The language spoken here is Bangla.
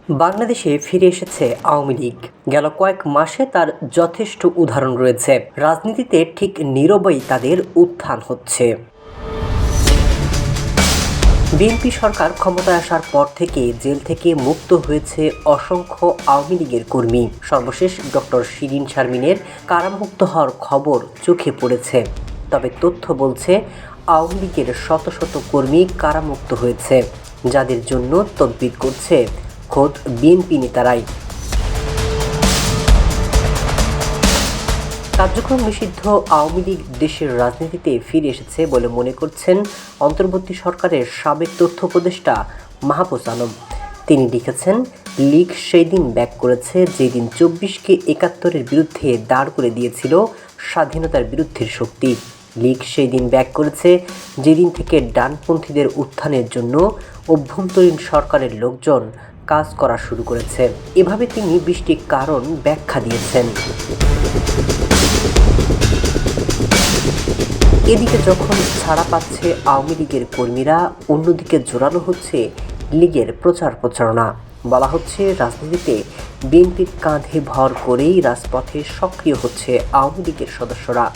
বাংলাদেশে ফিরে এসেছে আওয়ামী লীগ। গেল কয়েক মাসে তার যথেষ্ট উদাহরণ রয়েছে। রাজনীতিতে ঠিক নীরবেই তাদের উত্থান হচ্ছে। বিএনপি সরকার ক্ষমতায় আসার পর থেকে জেল থেকে মুক্ত হয়েছে অসংখ্য আওয়ামী লীগের কর্মী। সর্বশেষ ডক্টর শিরীন শারমিনের কারামুক্ত হওয়ার খবর চোখে পড়েছে। তবে তথ্য বলছে আওয়ামী লীগের শত শত কর্মী কারামুক্ত হয়েছে, যাদের জন্য তদবির করছে খোদ বিএনপি নেতারাই। কার্যক্রম নিষিদ্ধ আওয়ামী লীগ দেশের রাজনীতিতে ফিরে এসেছে বলে মনে করছেন অন্তর্বর্তী সরকারের সাবেক তথ্য উপদেষ্টা মাহফুজ আলম। তিনি লিখেছেন, লীগ সেই দিন ব্যাক করেছে যেদিন ২৪কে ৭১-এর বিরুদ্ধে দাঁড় করে দিয়েছিল স্বাধীনতার বিরুদ্ধের শক্তি। লীগ সেই দিন ব্যাক করেছে যেদিন থেকে ডানপন্থীদের উত্থানের জন্য অভ্যন্তরীণ সরকারের লোকজন কাজ করা শুরু করেছে। এভাবে তিনি ২০টি কারণ ব্যাখ্যা দিয়েছেন। এদিকে যখন ছাড়া পাচ্ছে আওয়ামী লীগের কর্মীরা, অন্যদিকে জোরালো হচ্ছে লীগের প্রচার প্রচারণা। বলা হচ্ছে রাজনীতিতে বিএনপির কাঁধে ভর করেই রাজপথে সক্রিয় হচ্ছে আওয়ামী লীগের সদস্যরা।